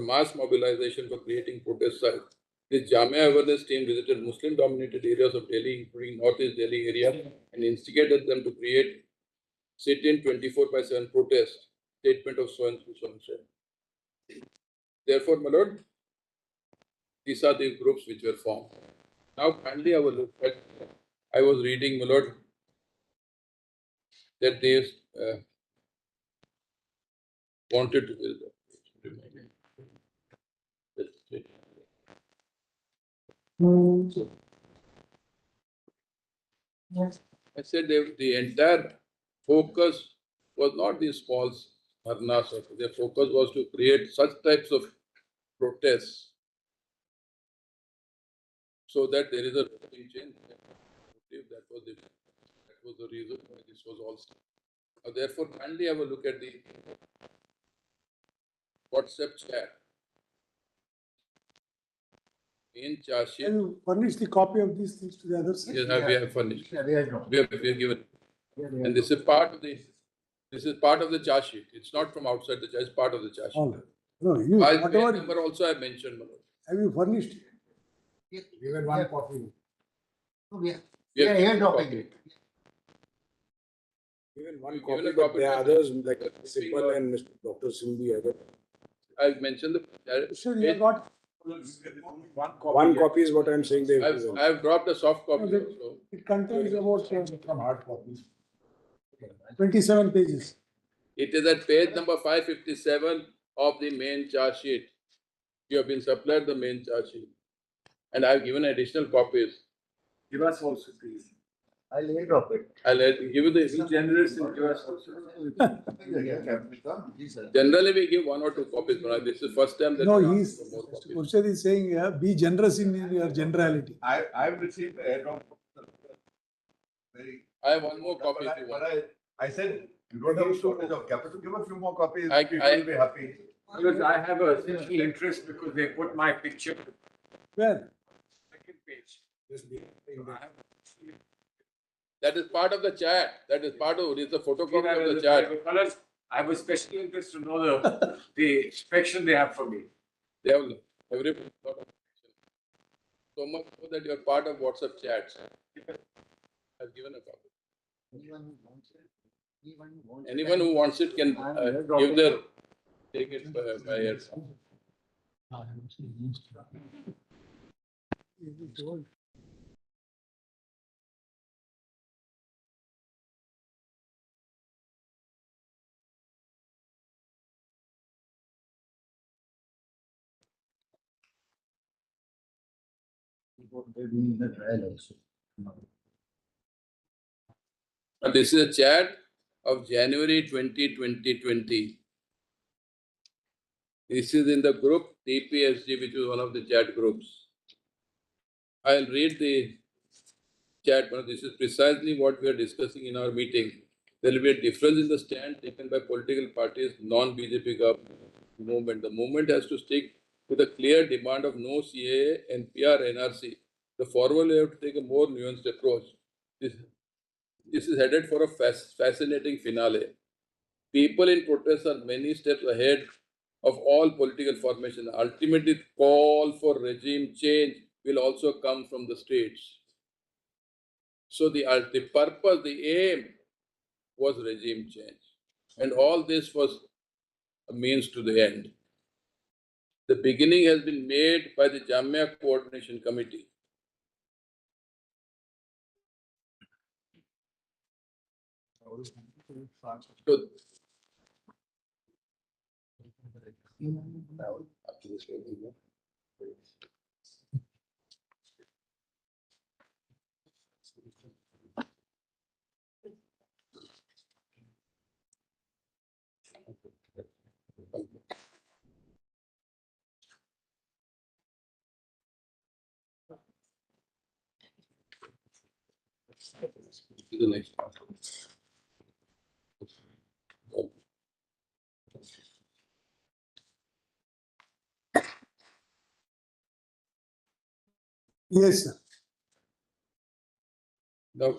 mass mobilization for creating protest sites. This Jamia Awareness Team visited Muslim-dominated areas of Delhi, including Northeast Delhi area, and instigated them to create sit-in 24/7 protest. Statement of so-and-so, so-and-so. Therefore, my lord, these are the groups which were formed. Now, kindly I will look at, I was reading, my lord, that they wanted to. I said the entire focus was not these small dharnas. Their focus was to create such types of protests so that there is a change. That was the reason why this was also. Therefore, kindly have a look at the WhatsApp chat. In charge sheet. Can you furnish the copy of these things to the others? Yes, we have furnished. Yeah, we have drawn. We have given. And this is part of the charge sheet. It's not from outside the charge, it's part of the charge sheet. All right. No, you, While whatever, number also I mentioned, Manoj. have you furnished? We had one copy. Oh, yeah. We have Yeah, given airdropping copy. it. Given one Given copy, a but copy there are to others the- like the Sipal speaker. and Mr. Dr. Simbi. I've mentioned the Sure, you have got, One copy is what I'm saying. They've given. I've dropped a soft copy Okay. also. it contains about 27 pages. It is at page number 557 of the main charge sheet. You have been supplied the main charge sheet. And I've given additional copies. Give us also, please. I'll airdrop it. I'll give you Be the, generous and give us also. generally we give 1 or 2 copies, but this is the first time that. No, we he's, ask for more copies. Murshid is saying, be generous in your generality. I've received the airdrop. Very. I have 1 more copy if you But want. I said, you don't have a shortage of capital, give a few more copies, I- people will be happy. Because I have a special interest because they put my picture Where? second page. That is part of the chat. That is part of, it's a photocopy of the chat. Fellas, I have a special interest to know the inspection they have for me. They have every lot of so much so that you're part of WhatsApp chats. I've given a copy. Anyone who wants it can give their, take it by air. They're doing the trial also. And this is a chat of January 2020. This is in the group TPSG, which is one of the chat groups. I'll read the chat, but this is precisely what we are discussing in our meeting. There will be a difference in the stand taken by political parties, non-BJP movement. The movement has to stick with a clear demand of no CAA, NPR, NRC. The forward will have to take a more nuanced approach. This is headed for a fascinating finale. People in protest are many steps ahead of all political formation. Ultimately, the call for regime change will also come from the streets. So the purpose, the aim was regime change. And all this was a means to the end. The beginning has been made by the Jamia Coordination Committee. So, the next part. Yes, sir. Now,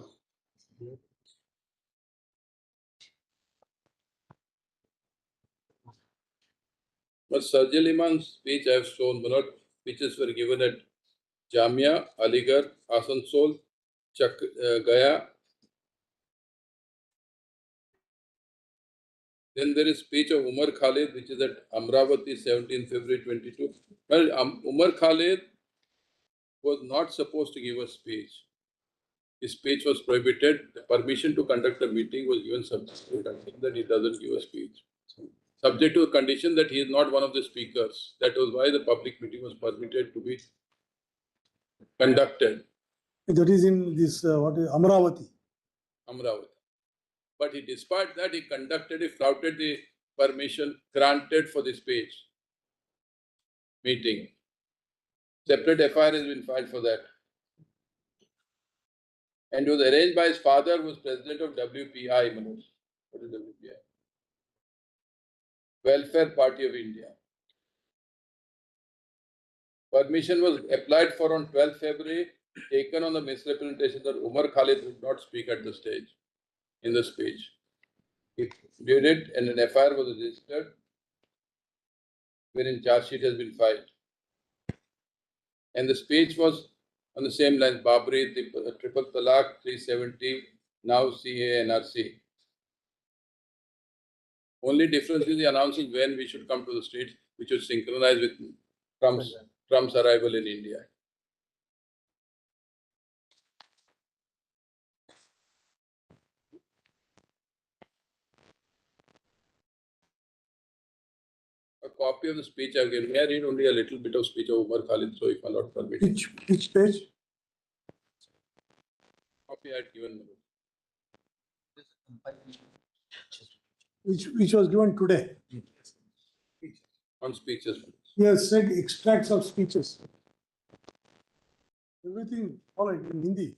but Sharjeel Imam's speech I have shown, but not speeches were given at Jamia, Aligarh, Asansol, Gaya. Then there is speech of Umar Khalid, which is at Amravati, 17 February 22. Well, Umar Khalid was not supposed to give a speech. His speech was prohibited. The permission to conduct a meeting was given subject to the condition that he doesn't give a speech. Subject to the condition that he is not one of the speakers. That was why the public meeting was permitted to be conducted. That is in this, Amravati. Amravati. But despite that, he flouted the permission granted for the speech meeting. Separate FIR has been filed for that. And it was arranged by his father, who was president of WPI, Manoj. What is WPI? Welfare Party of India. Permission was applied for on 12th February, taken on the misrepresentation that Umar Khalid would not speak at the stage, in the speech. He did it and an FIR was registered, wherein charge sheet has been filed. And the speech was on the same line, Babri, Triple Talaq, 370, now CA, NRC. Only difference is the announcing when we should come to the streets, which should synchronize with Trump's arrival in India. A copy of the speech I've given. May I read only a little bit of speech of Umar Khalid, so if I'm not permitted. Which page? Copy I had given. Which was given today. On speeches. He has said extracts of speeches. Everything followed in Hindi.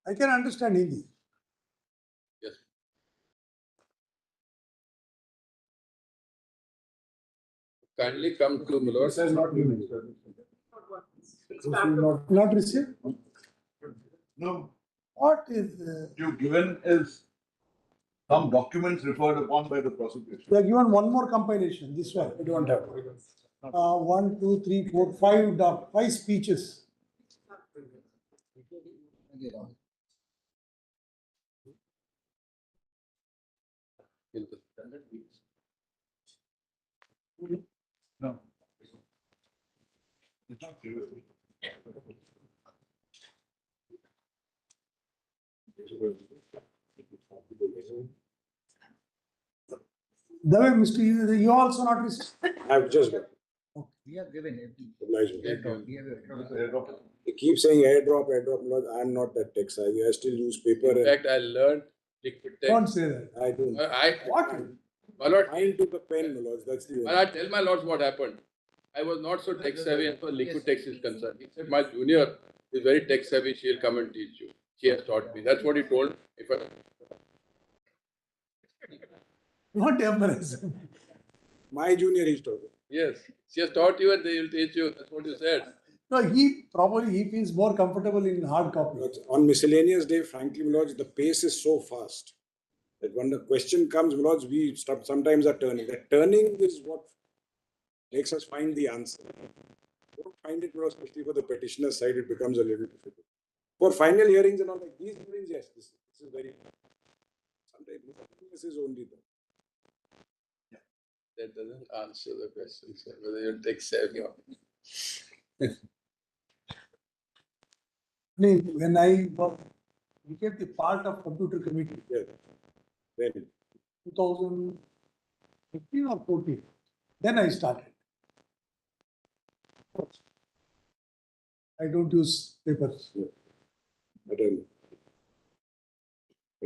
I can understand Hindi. Yes. Kindly come to Milord. This has not been. Not received? No, What is, you've given is some documents referred upon by the prosecution. they are given one more compilation, this one, we don't have. 1, 2, 3, 4, 5 speeches. No. It's not clear. The way, Mr. You also not received? I've just, We have given every. Airdrop. they keep saying airdrop, airdrop, Lord, I'm not that tech savvy, I still use paper In and fact, I learned liquid Don't text. say that. I don't. What? My lord, Mine took a pen, my lords, that's the when I tell my lords what happened, I was not so tech savvy as far as liquid text is concerned. He said, my junior is very tech savvy, she'll come and teach you. She has taught me. That's what he told. If I, Not embarrass him. My junior is talking. yes, she has taught you and they will teach you. That's what you said. No, he feels more comfortable in hard copy. But on miscellaneous day, frankly, my lords, the pace is so fast that when the question comes, my lords, we stop, sometimes are turning. That turning is what makes us find the answer. Don't find it, my lords, especially for the petitioner side, it becomes a little difficult. For final hearings and all like these hearings, yes, this is very. Sometimes this is only the. That doesn't answer the question, sir, whether you're tech savvy or not. When I became the part of computer committee, Yeah. Then 2015 or 14, then I started. I don't use papers. But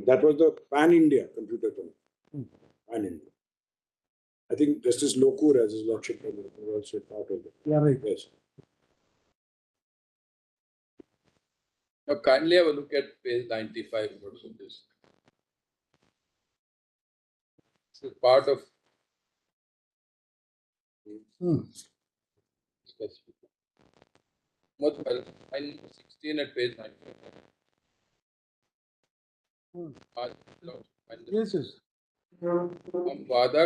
that was the pan-India computer committee. Pan-India. I think Justice Lokur, as his lordship, was also part of it. Yeah, right. Yes. Now kindly have a look at page 95 also this. This is part of specific. Much better. Line 16 at page 95. आज लो, Yes, yes. हम वादा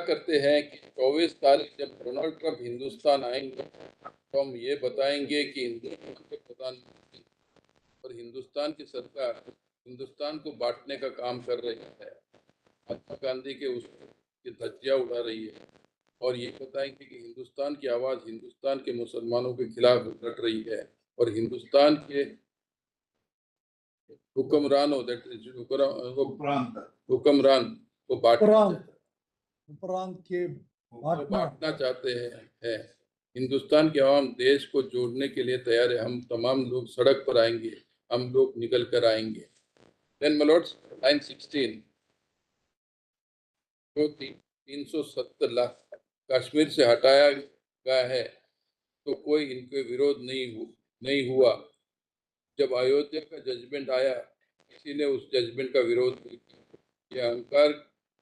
करते हैं कि 24 तारीख जब Donald Trump Hindustan आएंगे तो हम ये बताएंगे कि हिंदुस्तान के प्रधानमंत्री और हिंदुस्तान की सरकार हिंदुस्तान को बांटने का काम कर रही है, महात्मा गांधी के उसकी धज्जियां उड़ा रही है और ये बताएंगे कि हिंदुस्तान की आवाज़ हिंदुस्तान के मुसलमानों के खिलाफ उठ रही है और हिंदुस्तान के हुक्मरानों हुक्मरान को उपरांत के बांटना चाहते हैं। हिंदुस्तान के आवाम देश को जोड़ने के लिए तैयार है, हम तमाम लोग सड़क पर आएंगे, हम लोग निकल कर आएंगे। Then, my lords, line 16, जो 370 लाख कश्मीर से हटाया गया है तो कोई इनके विरोध नहीं हुआ। जब अयोध्या का जजमेंट आया किसी ने उस जजमेंट का विरोध नहीं किया। ये अहंकार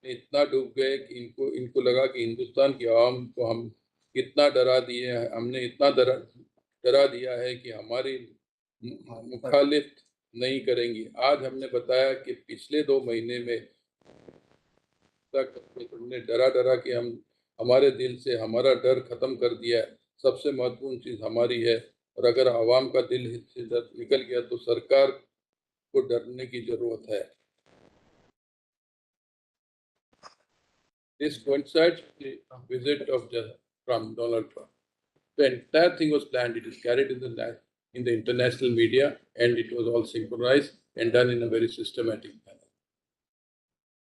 में इतना डूब गए कि इनको लगा कि हिंदुस्तान की आवाम को हम इतना डरा दिए हैं, हमने इतना डरा दिया है कि हमारी मुखालिफ नहीं करेंगे। आज हमने बताया कि पिछले 2 महीने में तक तुमने डरा कि हमारे दिल से हमारा डर खत्म कर दिया है। सबसे महत्वपूर्ण चीज हमारी है, और अगर आवाम का दिल से निकल गया तो सरकार को डरने की जरूरत है। This coincides with the visit of Trump, Donald Trump. The entire thing was planned. It is carried in the international media, and it was all synchronized and done in a very systematic manner.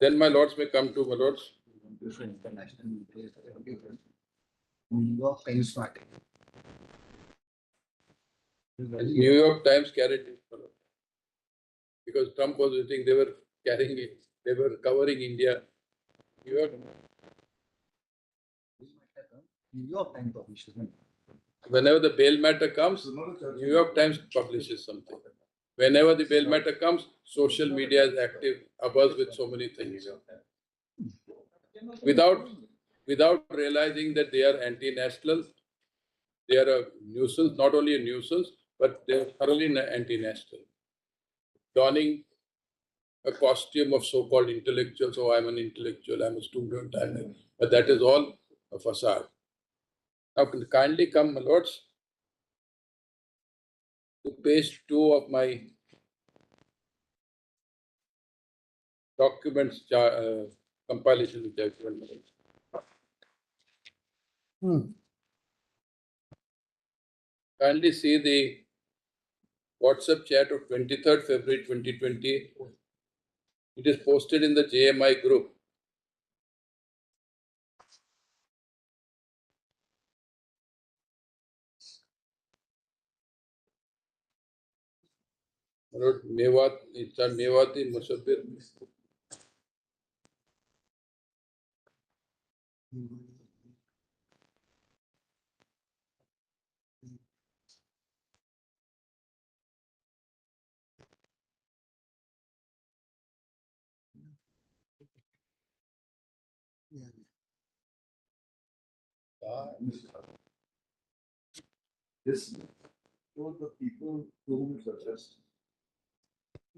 Then my lords may come to my lords. International media is everywhere. New York Times market. New York Times carried it, my lord. Because Trump was visiting, they were carrying it. They were covering India. New York. New York Times publishes. Whenever the bail matter comes, New York Times publishes something. Whenever the bail matter comes, social media is active, abuzz with so many things. Without realizing that they are anti-national, they are a nuisance, not only a nuisance, but they are thoroughly anti-national. Donning a costume of so-called intellectuals, oh, I'm an intellectual, I'm a student, but that is all a facade. Now, kindly come, my lords, to page 2 of my documents compilation which I've given. Kindly see the WhatsApp chat of 23rd February 2020. It is posted in the JMI group. Mewati Musabir. This shows the people to whom it's addressed.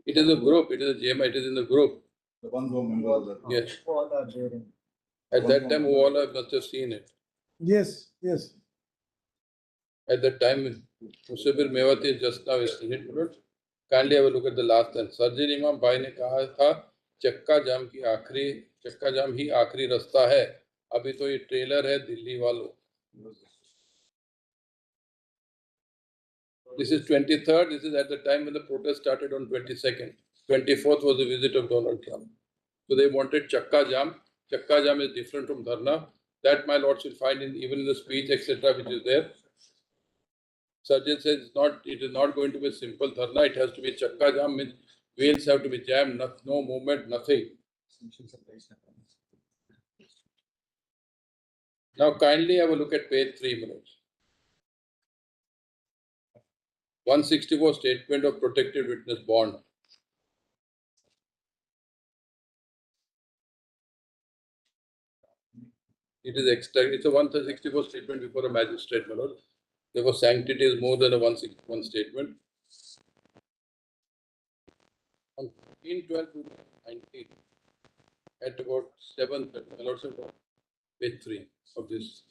It is a group, it is a JMI, it is in the group. The ones who are members of that. Yes. All are there in. At that time, all have must have seen it. Yes, yes. At that time, Musabir Mewati just now is in it. Kindly have a look at the last line. Sharjeel Imam भाई ने कहा था चक्का जाम ही आखिरी रास्ता है. अभी तो ये ट्रेलर है दिल्ली वालों. This is 23rd. This is at the time when the protest started on 22nd. 24th was the visit of Donald Trump. So they wanted chakka jam. Chakka jam is different from dharna. That my lords will find even in the speech, etc., which is there. Sharjeel says it is not going to be simple dharna. It has to be chakka jam. Means wheels have to be jammed. No movement, nothing. Now kindly have a look at page 3 minutes. 164 statement of protected witness bond. It is extra. It's a 164 statement before a magistrate, my lord. Therefore, sanctity is more than a 161 statement. On 13/12/2019, at about 7:30, my lord said, page 3 of this.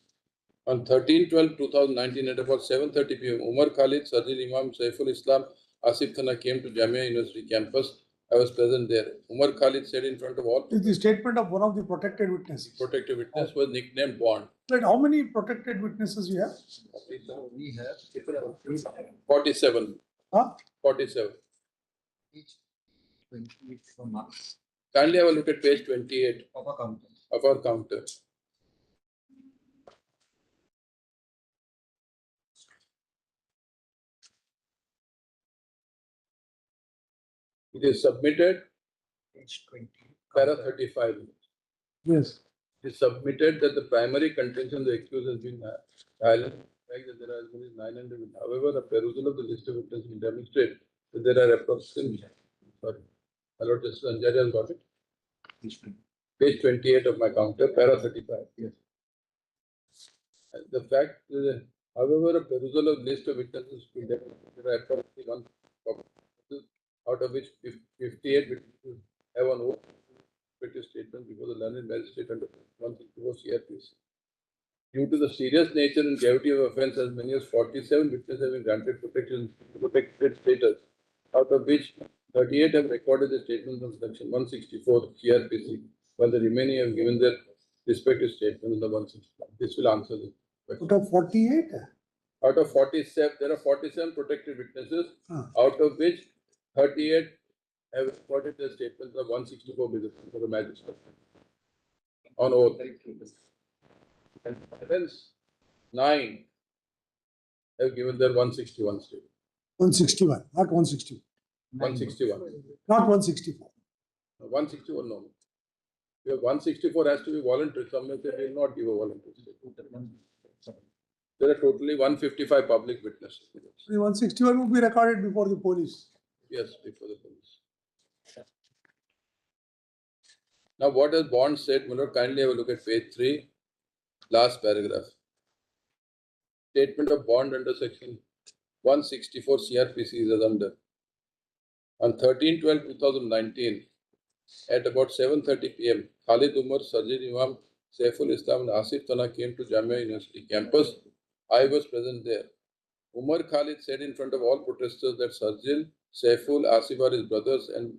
On 13/12/2019, at about 7:30 p.m., Umar Khalid, Sharjeel Imam, Saiful Islam, Asif Thana came to Jamia University campus. I was present there. Umar Khalid said in front of all. It's the statement of one of the protected witnesses. Protected witness was nicknamed Bond. Right, how many protected witnesses you have? We have 47. Huh? 47. each 28 from us Kindly have a look at page 28 of a counter. of our counter. It is submitted, Page 20. para 35. Yes. It is submitted that the primary contention of the accused has been silent. Fact that there are as many as 900. However, a perusal of the list of witnesses will demonstrate that there are approximately. Sorry, my lord Justice Anjari has got it. Page 28 of my counter, para 35. Yes. The fact that, however, a perusal of list of witnesses will demonstrate there are approximately 1 out of which 58 witnesses have an oath statement before the learned magistrate under 164 CRPC. Due to the serious nature and gravity of offence, as many as 47 witnesses have been granted protected status, out of which 38 have recorded the statements on section 164 CRPC, while the remaining have given their respective statements on the 164. This will answer the question. Out of 48? Out of 47, there are 47 protected witnesses, Ah. out of which 38 have recorded their statements of 164 for the magistrate on oath. And balance 9 have given their 161 statement. 161, not 160. 161. Not 164. 161, no. Because 164 has to be voluntary. Some may say they will not give a voluntary statement. There are totally 155 public witnesses. The 161 would be recorded before the police. Yes, before the police. Now, what has Bond said? Mullah, kindly have a look at page 3, last paragraph. Statement of bond under section 164 CRPC is as under. On 13/12/2019, at about 7:30 p.m., Khalid Umar, Sharjeel Imam, Saiful Islam, and Asif Tana came to Jamia University campus. I was present there. Umar Khalid said in front of all protesters that Sharjeel, Saiful, Asif are his brothers and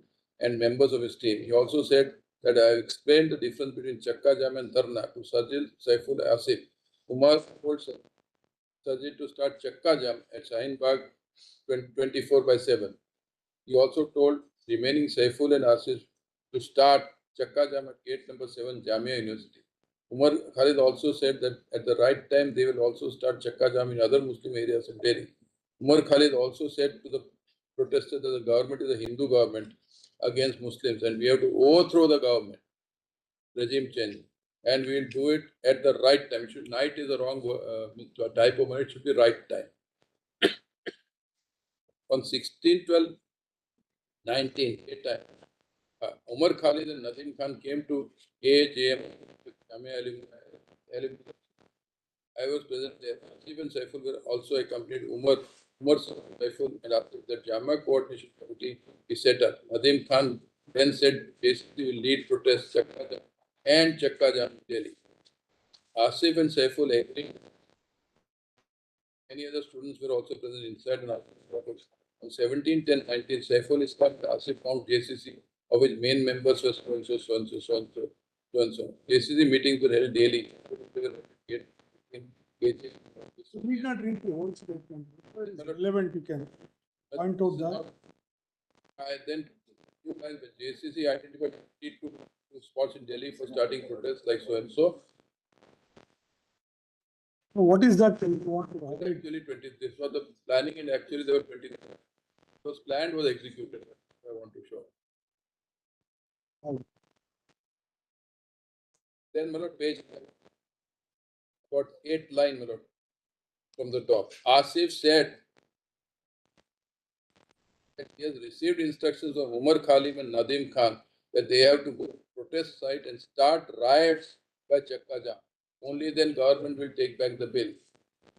members of his team. He also said that I have explained the difference between Chakka Jam and Dharna to Sharjeel, Saiful, Asif. Umar told Sharjeel to start Chakka Jam at Shaheen Bagh 24/7. He also told remaining Saiful and Asif to start Chakka Jam at gate number 7, Jamia University. Umar Khalid also said that at the right time they will also start Chakka Jam in other Muslim areas in Delhi. Umar Khalid also said to the protesters that the government is a Hindu government against Muslims and we have to overthrow the government, regime change. And we will do it at the right time. Night is a wrong type of it should be right time. On 16/12/19, Umar Khalid and Nadim Khan came to AJM. I was present there. Even Saiful were also accompanied. Umar Saiful and after the Jamia coordination committee is set up. Nadim Khan then said basically will lead protests and Chakka Jam in Delhi. Asif and Saiful agreed. Many other students were also present inside and outside. On 17/10/19, Saiful Islam and Asif found JCC, of which main members were so and so. JCC meetings were held daily. You need not read the whole statement. If it's relevant, you can point out that. I then JCC identified 22 spots in Delhi for starting protests like so and so. What is that you want to highlight? Actually, 20. This was the planning, and actually there were 20. It was planned, was executed. I want to show. Oh. Then, page about 8 line, from the top. Asif said that he has received instructions from Umar Khalid and Nadim Khan that they have to go to protest site and start riots by Chakka Jam. Only then government will take back the bill.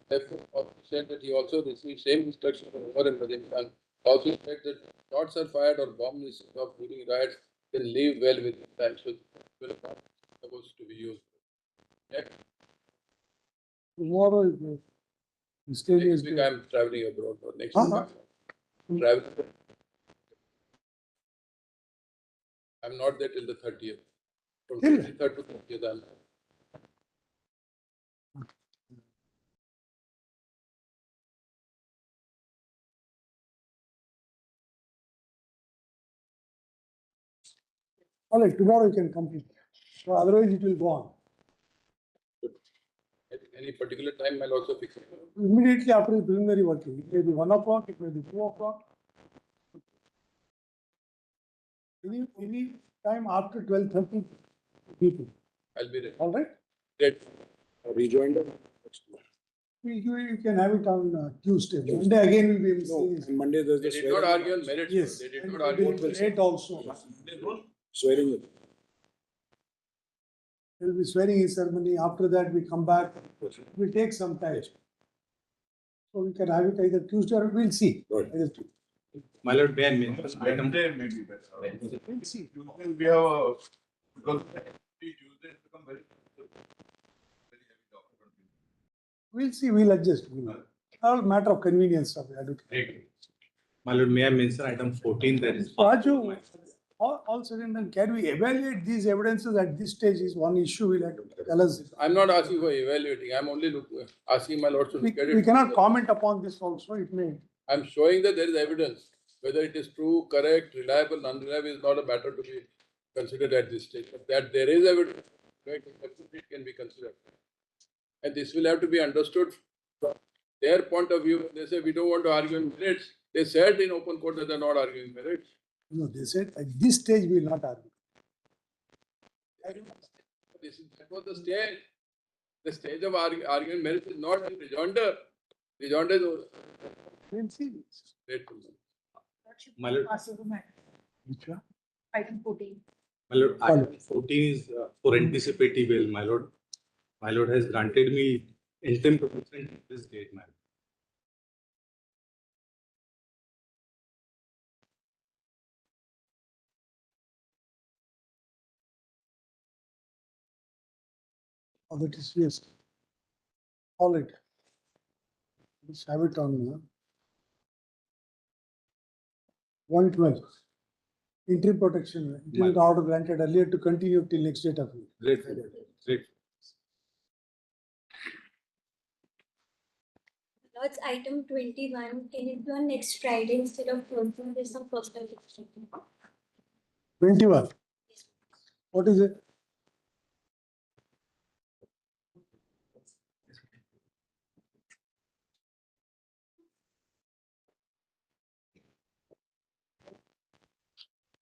Therefore, said that he also received same instructions from Umar and Nadim Khan. Also said that shots are fired or bombs is stopped during riots, then leave well within time. So, will not supposed to be used. Next. Tomorrow is the stage Next is week there. I'm traveling abroad. Or next Uh-huh. week traveling. I'm not there till the 30th. From Till? 23rd to 30th, I'm there. All right, tomorrow you can complete. So otherwise it will go on. At any particular time, I'll also fix it. Immediately after the preliminary working. It may be 1 o'clock, it may be 2 o'clock. Any time after 12:30 people. I'll be there. All right? Great. Rejoined. You can have it on Tuesday. Monday again will be No, in and Monday there's They the did not argue on merits. Yes. They did And not it argue will on be merits. late also. swearing in. There will be swearing in ceremony. After that, we come back. It will take some time. So we can have it either Tuesday or we'll see. Right. Either two. My lord, may I mention item? Wednesday may be better. We'll see. Tuesday we have because Tuesday has become very heavy document. We'll see, we'll adjust. All matter of convenience of the advocate. Great. My lord, may I mention item 14, there is. Raju, all said and done, can we evaluate these evidences at this stage is one issue we'll have to tell us. I'm not asking for evaluating, I'm only asking my lord to We, look at it. we cannot comment upon this also, it may. I'm showing that there is evidence. Whether it is true, correct, reliable, non-reliable is not a matter to be considered at this stage. But that there is evidence, right, it can be considered. And this will have to be understood from their point of view. They say we don't want to argue in merits. They said in open court that they're not arguing merits. No, they said at this stage we will not argue. That was the stage. The stage of arguing merits is not in rejoinder. Rejoinder is We'll see. grateful. My lord, Which one? Item 14. my lord, item 14 is for anticipative bail, my lord. My lord has granted me interim protection at this date, my lord. Oh, that is, yes. All right. Let's have it on 112. Interim protection, interim order granted earlier to continue till next date of. Grateful, grateful. Lord's item 21. Can it be on next Friday instead of Thursday? There's some personal difficulty. 21. What is it?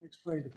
Next Friday.